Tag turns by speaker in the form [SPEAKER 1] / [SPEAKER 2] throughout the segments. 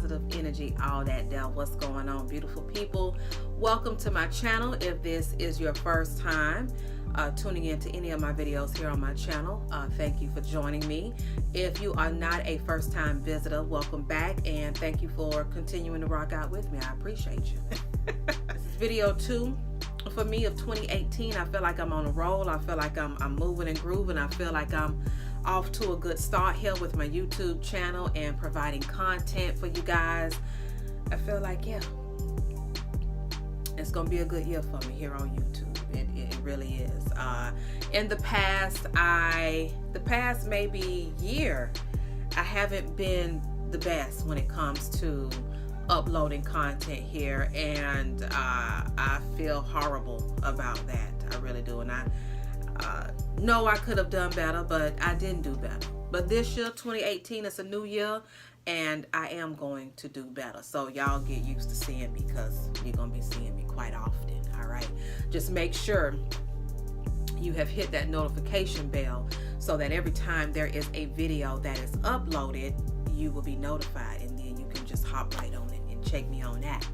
[SPEAKER 1] positive energy, all that there. What's going on, beautiful people? Welcome to my channel. If this is your first time tuning into any of my videos here on my channel, thank you for joining me. If you are not a first-time visitor, welcome back, and thank you for continuing to rock out with me. I appreciate you. This is video 2 for me of 2018. I feel like I'm on a roll. I feel like I'm moving and grooving. I feel like I'm off to a good start here with my YouTube channel and providing content for you guys. I feel like, yeah, it's gonna be a good year for me here on YouTube. It really is. In the past maybe year, I haven't been the best when it comes to uploading content here, and I feel horrible about that. I really do, and I know I could have done better, but I didn't do better. But this year, 2018, it's a new year, and I am going to do better. So y'all get used to seeing me, because you're gonna be seeing me quite often. All right, just make sure you have hit that notification bell so that every time there is a video that is uploaded, you will be notified, and then you can just hop right on it and check me on that.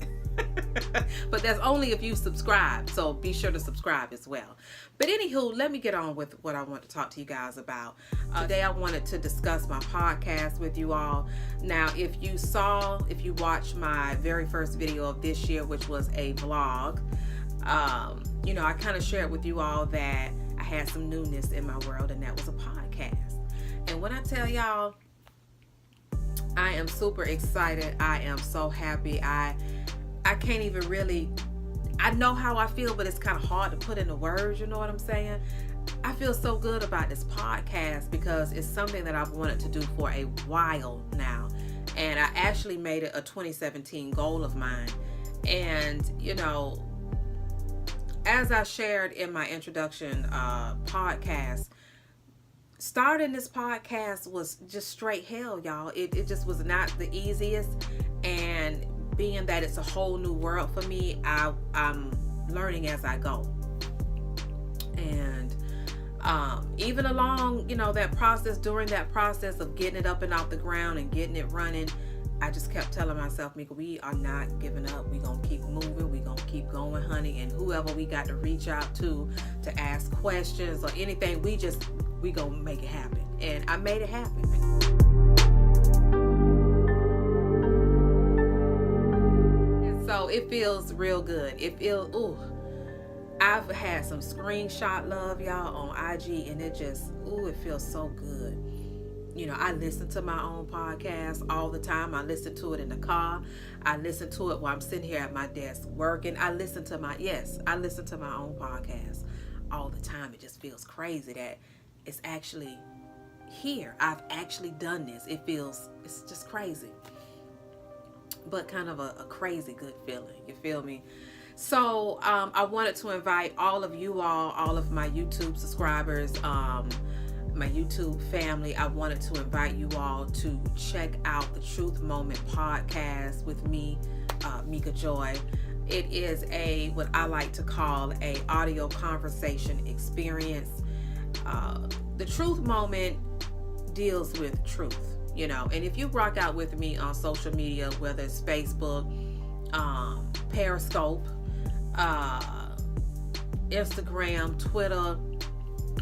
[SPEAKER 1] But that's only if you subscribe, so be sure to subscribe as well. But anywho, let me get on with what I want to talk to you guys about. Today I wanted to discuss my podcast with you all. Now, if you watched my very first video of this year, which was a vlog, you know, I kind of shared with you all that I had some newness in my world, and that was a podcast. And when I tell y'all, I am super excited. I am so happy. I can't even really, I know how I feel, but it's kind of hard to put into words, you know what I'm saying? I feel so good about this podcast because it's something that I've wanted to do for a while now. And I actually made it a 2017 goal of mine. And, you know, as I shared in my introduction podcast, starting this podcast was just straight hell, y'all. It just was not the easiest. And being that it's a whole new world for me, I'm learning as I go. And even along, you know, that process, during that process of getting it up and off the ground and getting it running, I just kept telling myself, Mika, we are not giving up. We're going to keep moving. We're going to keep going, honey. And whoever we got to reach out to ask questions or anything, we going to make it happen. And I made it happen. So it feels real good. It feels, ooh, I've had some screenshot love, y'all, on IG, and it just, ooh, it feels so good. You know, I listen to my own podcast all the time. I listen to it in the car. I listen to it while I'm sitting here at my desk working. I listen to my own podcast all the time. It just feels crazy that it's actually here. I've actually done this. It's just crazy. But kind of a crazy good feeling. You feel me? So I wanted to invite all of you all of my YouTube subscribers, my YouTube family. I wanted to invite you all to check out the Truth Moment podcast with me, Mika Joy. It is what I like to call a audio conversation experience. The Truth Moment deals with truth. You know, and if you rock out with me on social media, whether it's Facebook, Periscope, Instagram, Twitter,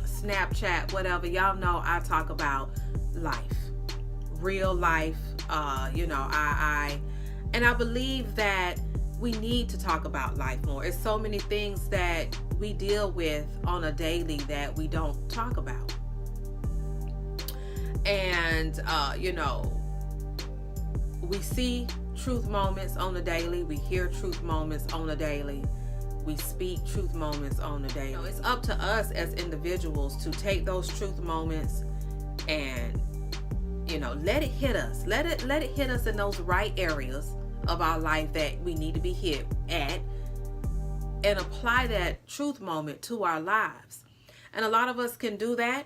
[SPEAKER 1] Snapchat, whatever, y'all know I talk about life, real life. You know, I believe that we need to talk about life more. It's so many things that we deal with on a daily that we don't talk about. And, you know, we see truth moments on the daily. We hear truth moments on the daily. We speak truth moments on the daily. You know, it's up to us as individuals to take those truth moments and, you know, let it hit us. Let it hit us in those right areas of our life that we need to be hit at, and apply that truth moment to our lives. And a lot of us can do that,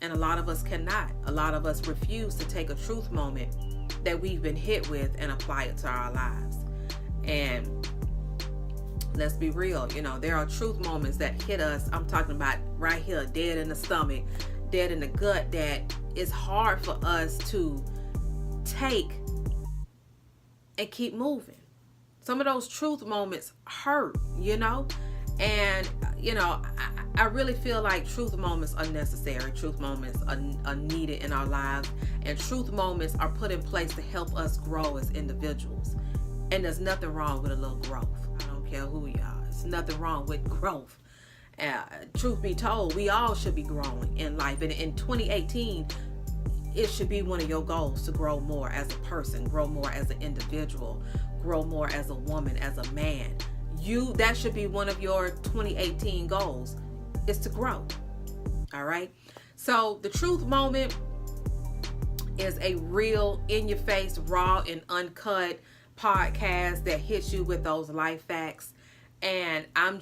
[SPEAKER 1] and a lot of us cannot. A lot of us refuse to take a truth moment that we've been hit with and apply it to our lives. And let's be real, you know, there are truth moments that hit us. I'm talking about right here, dead in the stomach, dead in the gut, that it's hard for us to take and keep moving. Some of those truth moments hurt, you know? And, you know, I really feel like truth moments are necessary. Truth moments are needed in our lives. And truth moments are put in place to help us grow as individuals. And there's nothing wrong with a little growth. I don't care who you are. There's nothing wrong with growth. Truth be told, we all should be growing in life. And in 2018, it should be one of your goals to grow more as a person, grow more as an individual, grow more as a woman, as a man. That should be one of your 2018 goals, is to grow. All right. So the truth moment is a real, in your face, raw and uncut podcast that hits you with those life facts. And I'm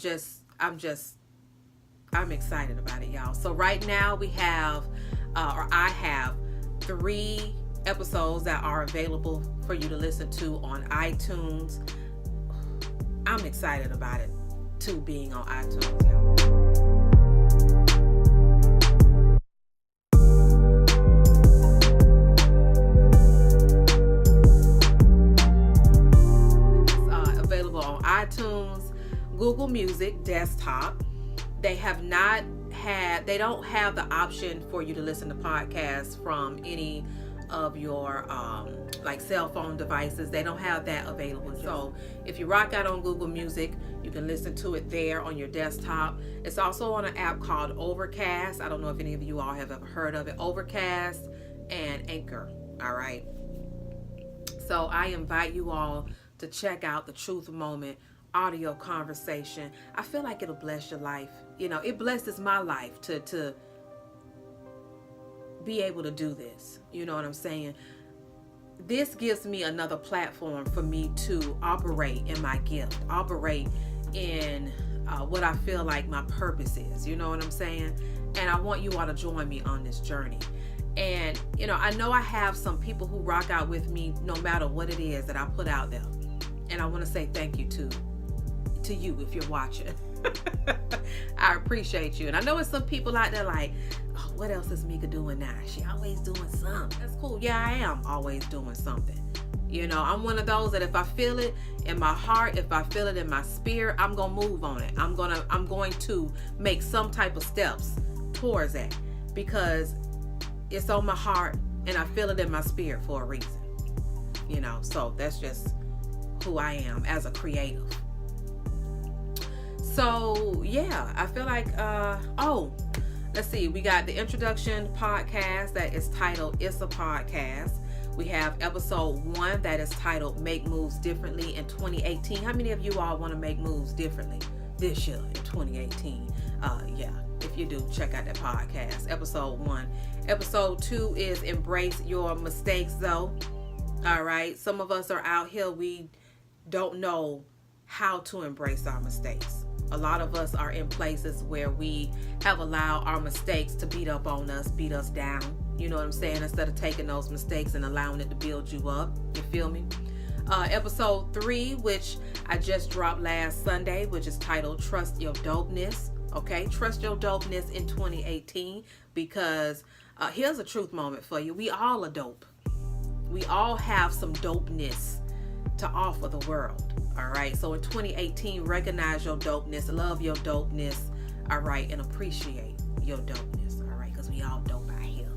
[SPEAKER 1] excited about it, y'all. So right now we have, I have 3 episodes that are available for you to listen to on iTunes. I'm excited about it too, being on iTunes, y'all. It's available on iTunes, Google Music, desktop. They don't have the option for you to listen to podcasts from any of your like cell phone devices. They don't have that available. So if you rock out on Google Music, you can listen to it there on your desktop. It's also on an app called Overcast. I don't know if any of you all have ever heard of it. Overcast and Anchor. All right. So I invite you all to check out the Truth Moment audio conversation. I feel like it'll bless your life. You know, it blesses my life to be able to do this. You know what I'm saying? This gives me another platform for me to operate in my gift, operate in what I feel like my purpose is. You know what I'm saying? And I want you all to join me on this journey. And, you know I have some people who rock out with me no matter what it is that I put out there. And I want to say thank you to you if you're watching. I appreciate you. And I know it's some people out there like, oh, what else is Mika doing now? She always doing something. That's cool. Yeah, I am always doing something. You know, I'm one of those that if I feel it in my heart, if I feel it in my spirit, I'm going to move on it. I'm going to make some type of steps towards that because it's on my heart and I feel it in my spirit for a reason. You know, so that's just who I am as a creative. So yeah, I feel like let's see, we got the introduction podcast that is titled Issa Podcast. We have episode 1 that is titled Make Moves Differently in 2018. How many of you all want to make moves differently this year in 2018? Yeah, if you do, check out that podcast, episode 1. Episode 2 is Embrace Your Mistakes Though. All right, some of us are out here, we don't know how to embrace our mistakes. A lot of us are in places where we have allowed our mistakes to beat up on us, beat us down. You know what I'm saying? Instead of taking those mistakes and allowing it to build you up. You feel me? Episode 3, which I just dropped last Sunday, which is titled Trust Your Dopeness. Okay? Trust your dopeness in 2018 because here's a truth moment for you. We all are dope. We all have some dopeness to offer the world. All right. So in 2018, recognize your dopeness, love your dopeness. All right. And appreciate your dopeness. All right. Because we all dope out here.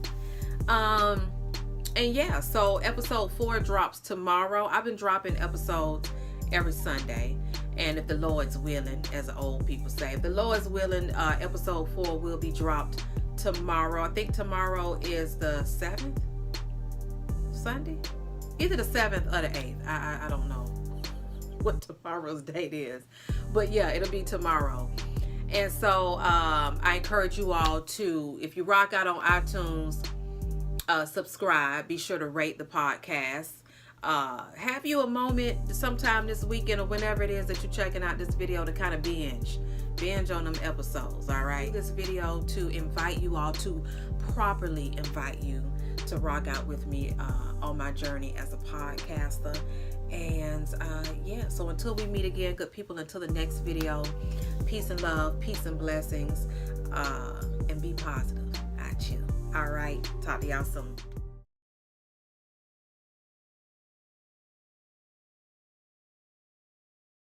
[SPEAKER 1] And yeah, so episode 4 drops tomorrow. I've been dropping episodes every Sunday. And if the Lord's willing, as the old people say, if the Lord's willing, episode 4 will be dropped tomorrow. I think tomorrow is the 7th Sunday. Either the 7th or the 8th. I don't know what tomorrow's date is. But yeah, it'll be tomorrow. And so I encourage you all to, if you rock out on iTunes, subscribe. Be sure to rate the podcast. Have you a moment sometime this weekend or whenever it is that you're checking out this video to kind of binge on them episodes. All right. This video to invite you all, to properly invite you to rock out with me on my journey as a podcaster. And yeah, so until we meet again, good people, until the next video, peace and love, peace and blessings, and be positive. I chill. All right, talk to y'all soon.